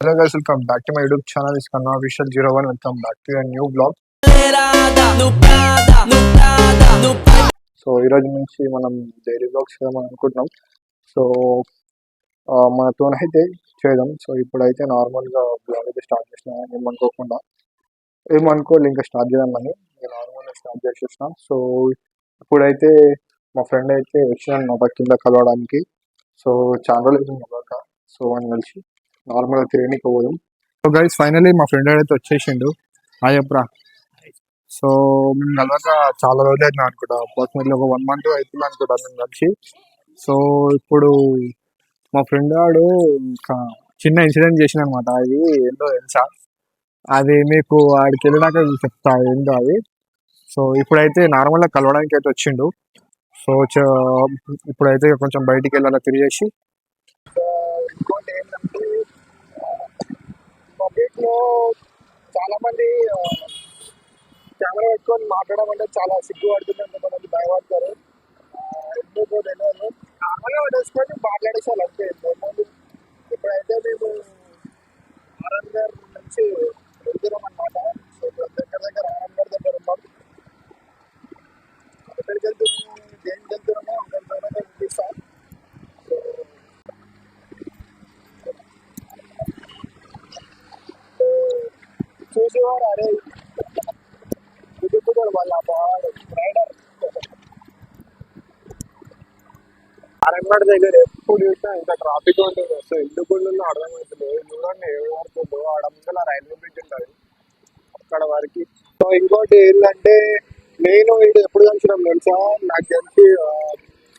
Hello guys, welcome back to my YouTube channel. It's Kanna Official 01. Welcome back to a new vlog. So ఈరోజు నుంచి మనం daily blogs చేద్దాం అనుకుంటున్నాం. So మనతోనైతే చేద్దాం. So ఇప్పుడైతే నార్మల్గా బ్లాగ్ అయితే స్టార్ట్ చేసిన ఏమనుకోవాలి ఇంకా స్టార్ట్ చేద్దామని నేను నార్మల్గా స్టార్ట్ చేసేసిన. సో ఇప్పుడైతే మా ఫ్రెండ్ అయితే వచ్చినాను మా కింద కలవడానికి. సో చాలా రోజులు అవుతుంది. సో అని కలిసి నార్మల్గా తిరగనీకి పోదాం. సో గైస్ ఫైనలీ మా ఫ్రెండ్ అయితే వచ్చేసిండు. చెప్పరా. సో మేము కలవక చాలా రోజులు అవుతుంది అనుకుంటా, అప్రాక్సిమేట్లీ ఒక 1 month అవుతుంది అనుకుంటా మేము కలిసి. సో ఇప్పుడు మా ఫ్రెండ్ వాడు ఒక చిన్న ఇన్సిడెంట్ చేసిన అనమాట. అది ఏందో తెలుసా, అది మీకు ఆడికి వెళ్ళినాక చెప్తా ఏందో అది. సో ఇప్పుడైతే నార్మల్గా కలవడానికి అయితే వచ్చిండు. సో ఇప్పుడైతే కొంచెం బయటికి వెళ్ళాలా తిరిగేసి. ఇంకోటి ఏంటంటే పబ్లిక్ లో చాలా మంది కెమెరా పెట్టుకొని మాట్లాడడం అంటే చాలా సిగ్గు పడుతుంది, కొంతమంది భయపడతారు. ఎందుకు తెలియదు, నార్మల్గా పట్టేసుకొని మాట్లాడేసారు అంతే. ఇప్పుడైతే మేము ఆరంగర్ నుంచి వెళ్తున్నాం అనమాట. సో ఇప్పుడు దగ్గర ఆరంగర్ దగ్గర ఉన్నాం. ఎక్కడికి వెళ్తున్నాము, దేనికి వెళ్తున్నామో అక్కడ చూపిస్తాం. చూసేవారు అరే కుదుకుతారు వాళ్ళ వాడు రైడర్. ఆరంగడ్ దగ్గర ఎప్పుడు చూసినా ఇంకా ట్రాఫిక్ ఉంటుంది. సో ఎందుకు అర్థమవుతుంది. చూడండి ఎవరుతుందో ఆడ ముందర రైల్వే బ్రిడ్జ్ ఉంటుంది అక్కడ వరకు. సో ఇంకోటి ఏంటంటే నేను ఇది ఎప్పుడు కలిసినాం తెలుసా, నాకు తెలిసి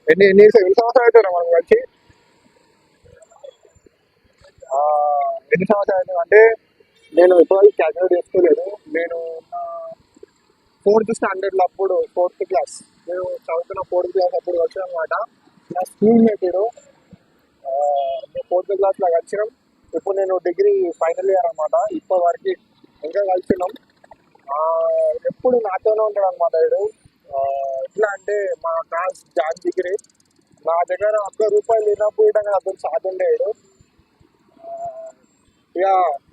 ఎన్ని సంవత్సరాలు అవుతారా మనం కలిసి. ఎన్ని సంవత్సరాలు అవుతుంది అంటే నేను ఎప్పుడు క్యాల్కులేట్ చేసుకోలేదు. నేను 4th standard అప్పుడు 4th class నేను చదువుతున్న 4th class అప్పుడు వచ్చాను అనమాట. నా స్కూల్ మేటీడు. మేము 4th class లాగా వచ్చినాం. ఇప్పుడు నేను డిగ్రీ ఫైనల్ ఇయర్ అనమాట. ఇప్పటి వరకు ఇంకా కలిసినాం. ఎప్పుడు నాతోనే ఉంటాడు అనమాట వీడు. ఎట్లా అంటే మా క్లాస్ జాన్ డిగ్రీ నా దగ్గర ₹1 లేనప్పుడు ఇట్లా అతను సాగుండేడు. ఇక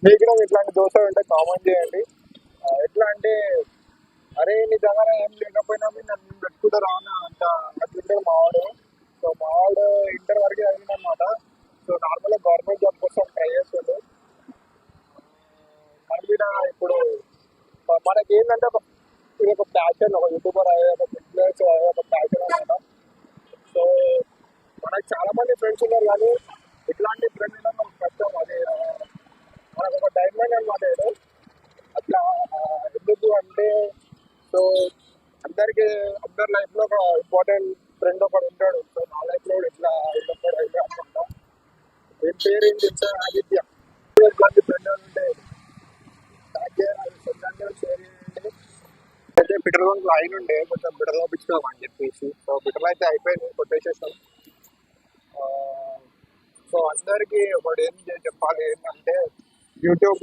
మీకు కూడా ఇట్లాంటి దోశలు ఉంటే కామెంట్ చేయండి. ఎట్లా అంటే అరే నీ దగ్గర ఏం లేకపోయినా నన్ను పెట్టుకుంటూ రానా అంట అట్లుంటాడు మావాడు. సో మావాడు ఇంటర్ వరకు చదివిందనమాట. సో నార్మల్గా గవర్నమెంట్ జాబ్ కోసం ట్రై చేస్తాడు. మన మీద ఇప్పుడు మనకి ఏంటంటే ఇది ఒక ప్యాషన్, ఒక యూట్యూబర్ అయ్యే, ఒక ఇన్ఫ్లుయెన్సర్ అయ్యే ఒక ప్యాషన్ అనమాట. సో మనకు చాలా మంది ఫ్రెండ్స్ ఉన్నారు, కానీ ఇట్లాంటి ఫ్రెండ్ ఉండడం మనకు కష్టం. అది మనకు ఒక డైమండ్ అనమాట. అట్లా ఎందుకు అంటే సో అందరికి అందరి లైఫ్ లో ఒక ఇంపార్టెంట్ ఫ్రెండ్ ఒకడు ఉంటాడు. సో నా లైఫ్ లో ఇట్లా ఇదొక్కడు అయితే అనుకుంటా. ఏం పేరు ఏంటి సార్, ఆదిత్య. ఇట్లాంటి ఫ్రెండ్ ఉంటే షేర్ చేయండి. అయితే పెట్రోల్ బంక్ లైన్ ఉండే కొంచెం పెట్రోల్ పంపించుకోమని అని చెప్పేసి. సో పెట్రోల్ అయితే అయిపోయింది, కొట్టేసేసాం. సో అందరికి ఒకటి ఏం చెప్పాలి ఏంటంటే యూట్యూబ్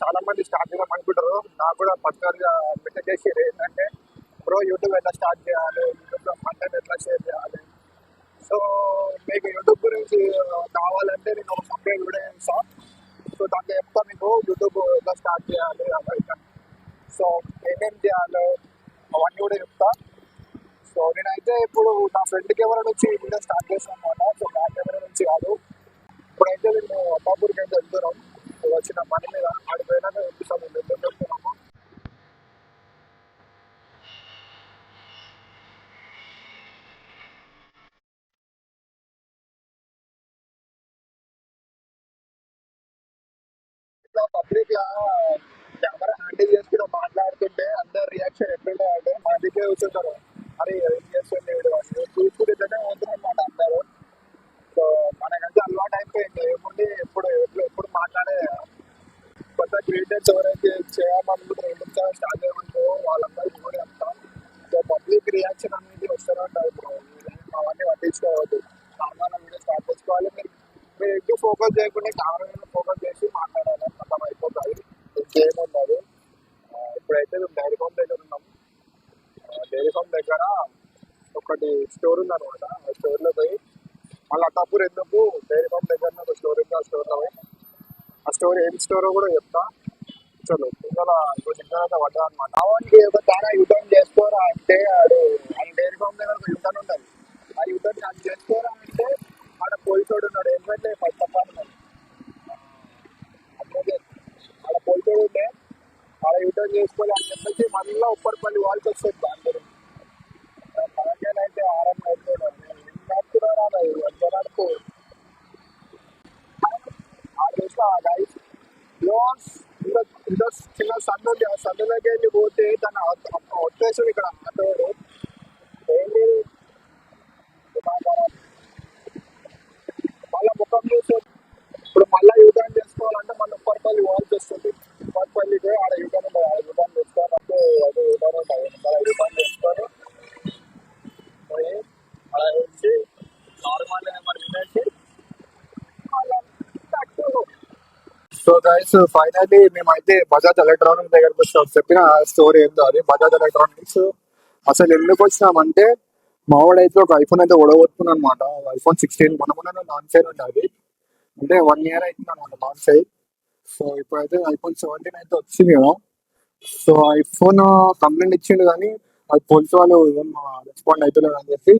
చాలా మంది స్టార్ట్ చేద్దాం అనుకుంటారు. నాకు కూడా పర్సనల్గా మెసేజ్ చేసేది ఏంటంటే బ్రో యూట్యూబ్ ఎట్లా స్టార్ట్ చేయాలి, యూట్యూబ్లో కంటెంట్ ఎట్లా షేర్ చేయాలి. సో మీకు యూట్యూబ్ గురించి కావాలంటే నేను ఒక కంప్లైంట్ కూడా చేస్తాను. సో దాంట్లో చెప్తా మీకు యూట్యూబ్ ఎట్లా స్టార్ట్ చేయాలి, సో ఏమేం చేయాలి అవన్నీ కూడా చెప్తా. సో నేనైతే ఇప్పుడు నా ఫ్రెండ్ కెమెరా నుంచి వీడియో స్టార్ట్ చేస్తాను అనమాట. సో నా కెమెరా నుంచి కాదు. ఇప్పుడైతే మేము అప్పాపూర్కి అయితే వెళ్తున్నాం. వచ్చిన పని మీద ఆడిపోయినాక చూపిస్తాము ఎందుకు వెళ్తున్నాము. పబ్లిక్ లా కెమెరా హ్యాండిల్ చేసుకుంటూ మాట్లాడుతుంటే అందరు రియాక్షన్ ఎట్లుంటాయి అంటే మా దగ్గర కూర్చుంటారు, అరే ఏం చేస్తుంది చూసుకుంటేనే పోతుంది అనమాట అందరూ. సో మనకంటే అలవాటు అయిపోయింది. ఏముంది ఎప్పుడు ఎప్పుడు మాట్లాడే కొత్త క్రియేటర్స్ ఎవరైతే చేయాలనుకుంటే యూట్యూబ్ ఛానల్ స్టార్ట్ చేయమంటూ వాళ్ళందరికీ కూడా చెప్తాం. సో పబ్లిక్ రియాక్షన్ అనేది వస్తూనే ఉంటుంది. ఇప్పుడు అవన్నీ పట్టించుకోవద్దు, సామాన్య వీడియో స్టార్ట్ చేసుకోవాలి. మీరు ఎక్కువ ఫోకస్ చేయకుండా కెమెరా మీద ఫోకస్ చేసి మాట్లాడాలి, మొత్తం అయిపోతుంది. ఇంకేముండదు. ఇప్పుడైతే మేము డైరీ ఫామ్ దగ్గర ఉన్నాం. డైరీ ఫామ్ దగ్గర ఒకటి స్టోర్ ఉందన్నమాట. ఆ స్టోర్లో పోయి మళ్ళీ అట్టాపూర్ ఎందుకు డైరీ ఫామ్ దగ్గర ఒక స్టోర్ ఉంది, ఆ స్టోర్లో పోయి ఆ స్టోర్ ఏం స్టోర్ కూడా చెప్తా. చలో పిల్లల సిగ్నల్ అయితే పడ్డా అనమాట. అవన్నీ ఒక తారా యూటర్న్ చేసుకోరా అంటే ఆడు ఆయన డైరీ ఫామ్ దగ్గర ఒక యూటర్న్ ఉంటుంది. ఆ యూటర్న్ అది చేసుకోరా అంటే ఆడ పోలీసోడు ఉన్నాడు. ఎందుకంటే ఫస్ట్ ఆఫ్ ఆల్ అట్లాగే ఆడ పోలీసోడు ఉంటే ఆడ యూటర్న్ చేసుకోవాలి అని చెప్పేసి మళ్ళీ ఉప్పర్పల్లి వాళ్ళకి వస్తుంది. దాని గురించి తెలంగాణ అయితే ఆరం అయిపోయాడు నడుపుతున్నారా జనాలకు ఆ చేసిన గైస్ ఇంత చిన్న సందు ఉంది. ఆ సందు దగ్గర వెళ్ళి పోతే తన వచ్చేసి ఇక్కడ ఆటోడు ఏంటి మళ్ళీ ముఖం చూసి ఇప్పుడు మళ్ళీ యూటర్న్ చేసుకోవాలంటే మళ్ళీ ఉప్పర్పల్లి వాల్స్ వస్తుంది. ఉప్పర్పల్లికి ఆడ యూటర్న్ ఉంటుంది. ఆడ యూటర్న్ చేసుకోవాలంటే అది యూటర్న్ ఉంటుంది. మళ్ళీ యూటర్న్ చేసుకొని పోయి అలా వేసి నార్మల్ నెంబర్ వినేసి సో గైస్ ఫైనల్లీ మేమైతే బజాజ్ ఎలక్ట్రానిక్స్ దగ్గరకు వచ్చినాం. చెప్పిన స్టోరీ ఏందో అది. బజాజ్ ఎలక్ట్రానిక్స్ అసలు ఎందుకు వచ్చినామంటే మావాడైతే ఒక ఐఫోన్ అయితే ఓడగొట్టుకున్నాను అనమాట. ఐఫోన్ 16 మొన్న లాంచ్ అయిన ఉంటుంది. అంటే 1 year అవుతుంది అనమాట లాంచ్ అయ్యి. సో ఇప్పుడైతే ఐఫోన్ 17 అయితే వచ్చింది కదా. సో ఐఫోన్ కంప్లైంట్ ఇచ్చిండు కానీ అది పోలీసు వాళ్ళు ఏం రెస్పాండ్ అవుతలేదు అని చెప్పి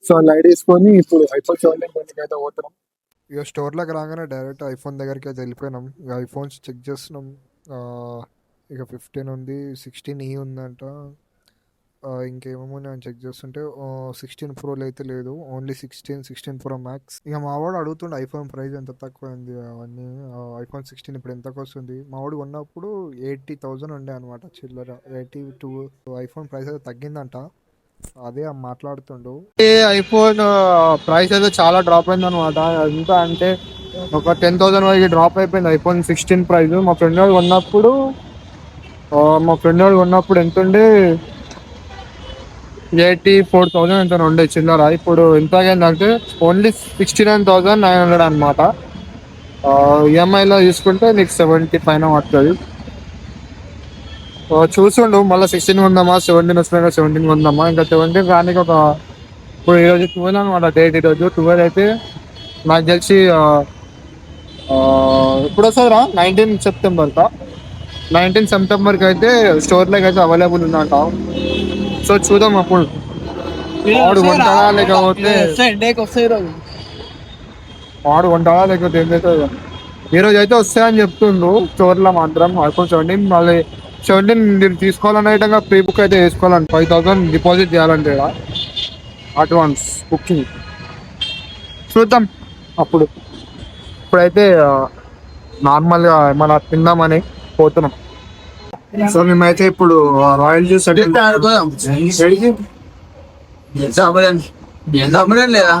సో లైట్ తీసుకొని ఇప్పుడు ఐఫోన్ 17 కొనికి అయితే పోతున్నాం. ఇక స్టోర్లోకి రాగానే డైరెక్ట్ ఐఫోన్ దగ్గరికి అయితే వెళ్ళిపోయినాం. ఇక ఐఫోన్స్ చెక్ చేస్తున్నాం. ఇక 15 ఉంది, 16e ఉందంట. ఇంకేమేమో నేను చెక్ చేస్తుంటే 16 ప్రోలో అయితే లేదు, ఓన్లీ 16 ప్రో మ్యాక్స్. ఇక మావాడు అడుగుతుండే ఐఫోన్ ప్రైస్ ఎంత తక్కువ అయింది అవన్నీ. ఐఫోన్ 16 ఇప్పుడు ఎంతకు వస్తుంది. మావాడు కొన్నప్పుడు 80,000 ఉండే అనమాట చిల్లర. 82 ఐఫోన్ ప్రైస్ అయితే తగ్గిందంట. అదే మాట్లాడుతుండు. ఐఫోన్ ప్రైస్ అయితే చాలా డ్రాప్ అయింది అనమాట. ఎంత అంటే ఒక 10,000 వరకు డ్రాప్ అయిపోయింది ఐఫోన్ 16 ప్రైస్. మా ఫ్రెండ్ వాడు కొన్నప్పుడు ఎంత ఉండే 84,000 ఎంత ఉండే చిల్లర. ఇప్పుడు ఎంత అయిందంటే ఓన్లీ 69,900 అనమాట. ఈఎంఐలో తీసుకుంటే నీకు 70 పైన పడుతుంది. చూసిండు మళ్ళీ 16 కొందామా, 17 వస్తున్నాయి 17 కొందామా. ఇంకా 17 కానీ ఇప్పుడు ఈరోజు 12 అనమాట డేట్. ఈరోజు 12 అయితే నాకు తెలిసి ఇప్పుడు వస్తుందిరా 19 సెప్టెంబర్కా. 19 సెప్టెంబర్కి అయితే స్టోర్లోకి అయితే అవైలబుల్ ఉందంట. సో చూద్దాం అప్పుడు వాడు కొంటాడా లేకపోతే ఏమైతే ఈరోజు అయితే వస్తాయని చెప్తుండు స్టోర్లో మాత్రం. ఐఫోన్ 17 మళ్ళీ 17 మీరు తీసుకోవాలన్న విధంగా ప్రీ బుక్ అయితే వేసుకోవాలండి. 5,000 డిపాజిట్ చేయాలంటే అడ్వాన్స్ బుకింగ్. చూద్దాం అప్పుడు. ఇప్పుడైతే నార్మల్గా ఏమైనా తిందామని పోతున్నాం. సో మేమైతే ఇప్పుడు రాయల్ జ్యూస్ లేదా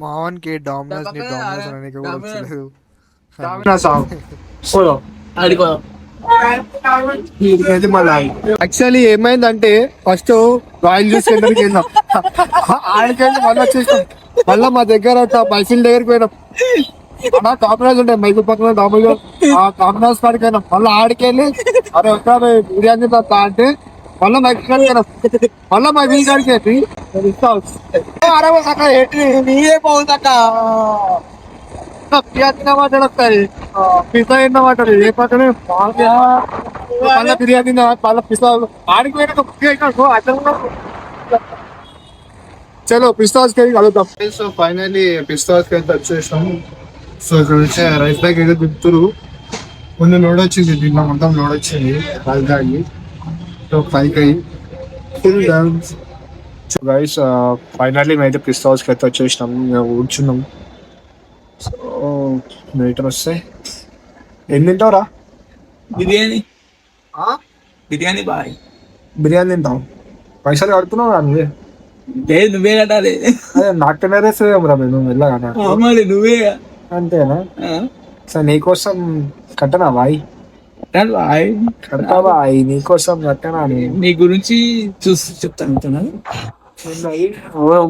మావన్కి డామినోస్ అనేది కూడా వచ్చలేదు. యాక్చువల్లీ ఏమైందంటే ఫస్ట్ రాయల్ జ్యూస్ సెంటర్కి వెళ్ళాం. ఆడికెళ్ళి మళ్ళీ వచ్చేసాం. మళ్ళీ మా దగ్గర మైసూర్ దగ్గరికి పోయినాం. డామినోస్ ఉంటాయి మైసూర్ పక్కన డామినోస్ కాడికి పోయినాం. మళ్ళీ ఆడికెళ్ళి అరే ఒకసారి బిర్యానీ తా అంటే మళ్ళీ మైసూర్ కాడికి పోయినాం. మళ్ళీ మైసూర్ కాడికి నీయే పోతుందక్క. బిర్యానీ మాట్లాడతాయి, పిజ్జా ఎన్న మాట్లాడు ఏ పక్కనే మళ్ళీ బిర్యానీ మళ్ళీ పిజ్జా ఆడికి పోయినా. చలో పిస్తాస్కి వెళ్ళి కలుగుతాం. సో ఫైనల్లీ పిస్తాస్కి అయితే వచ్చేసాం. సో ఇక్కడ వచ్చే రైస్ బ్యాగ్ ఏదో దింపుతురు. కొంచెం లోడ్ వచ్చింది, దీంట్లో మొత్తం లోడ్ వచ్చింది rice bag. So 5 full dance. So guys finally మేమైతే పిస్తాస్కి అయితే వచ్చేసినాం. కూర్చున్నాం. సో మీటర్ వస్తే ఏం తింటావురా? బిర్యానీ బాయ్. బిర్యానీ తింటాం. పైసలు కడుతున్నావు రా నువ్వే. లేదు నువ్వే కట్టాలి. అదే నాకనే రేసేమరా నువ్వు వెళ్ళగా. నువ్వే అంతేనా? సార్ నీకోసం కట్టనా బాయ్? కడతా బాయ్ నీకోసం కట్టనా. నీ గురించి చూసి చెప్తాను.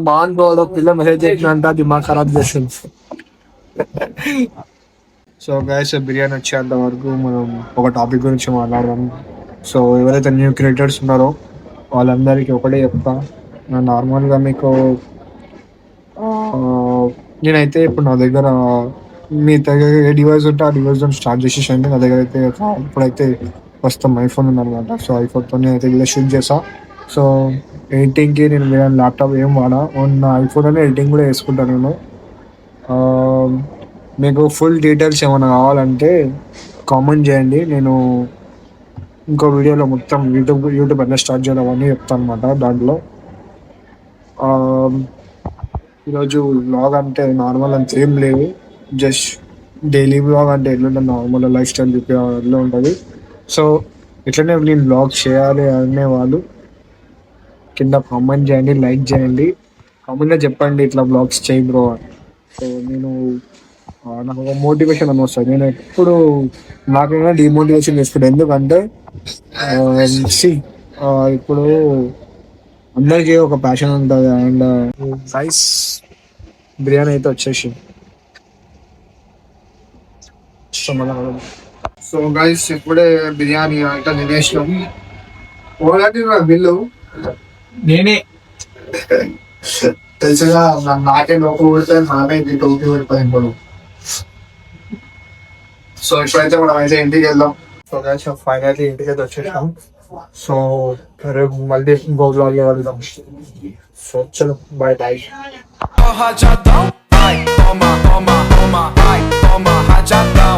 బాగుంది పిల్ల మెసేజ్ చేసినంత దిమాగ్ ఖరాబ్ చేస్తుంది. సో గైస్ బిర్యానీ వచ్చేంత వరకు మనం ఒక టాపిక్ గురించి మాట్లాడదాం. సో ఎవరైతే న్యూ క్రియేటర్స్ ఉన్నారో వాళ్ళందరికీ ఒకటే చెప్తా. నార్మల్గా మీకు నేనైతే ఇప్పుడు నా దగ్గర మీ దగ్గర ఏ డివైస్ ఉంటే ఆ డివైస్ స్టార్ట్ చేసేసండి. నా దగ్గర అయితే ఇప్పుడైతే ప్రస్తుతం ఐఫోన్ ఉందనమాట. సో ఐఫోన్తోనే అయితే వీడియో షూట్ చేసా. సో ఎడిటింగ్కి నేను వేరే ల్యాప్టాప్ ఏం వాడా, ఓన్ నా ఐఫోన్లోనే ఎడిటింగ్ కూడా వేసుకుంటాను నేను. ఆ, మీకు ఫుల్ డీటెయిల్స్ ఏమైనా కావాలంటే కామెంట్ చేయండి. నేను ఇంకో వీడియోలో మొత్తం యూట్యూబ్ ఎలా స్టార్ట్ చేయాలి అవన్నీ చెప్తాను అనమాట. దాంట్లో ఆ, ఈరోజు వ్లాగ్ అంటే నార్మల్ అంత ఏం లేవు. జస్ట్ డైలీ వ్లాగ్ అంటే ఎట్లుంటుంది, నార్మల్ లైఫ్ స్టైల్ చెప్పే ఉంటుంది. సో ఇట్లనే నేను వ్లాగ్ చేయాలి అనే వాళ్ళు కింద కామెంట్ చేయండి, లైక్ చేయండి, కామెంట్లో చెప్పండి ఇట్లా బ్లాగ్స్ చేయి బ్రో అని. సో నేను నాకు ఒక మోటివేషన్ అని వస్తుంది. నేను ఎప్పుడు నాకైనా డిమోటివేషన్ చేసుకుంటాను. ఎందుకంటే సి ఇప్పుడు అందరికీ ఒక ప్యాషన్ ఉంటుంది. అండ్ సైజ్ బిర్యానీ అయితే వచ్చేసి సో గైస్ ఇప్పుడే బిర్యానీ అంటే తినేసినాం. ఓలాంటి నా బిల్లు నేనే. తెలుసుగా, నాకే నొప్పి కొడితే నాకే టోపీ పడిపోయింది ఇప్పుడు. సో ఇప్పుడైతే మనం అయితే ఇంటికి వెళ్దాం. సో గైస్ ఫైనల్లీ ఇంటికి అయితే వచ్చేసాం. సో రేపు మళ్ళీ ఇంకో బ్లాగ్ వెళ్దాం. సో చలో bye bye. Rajadão, vai, toma, toma.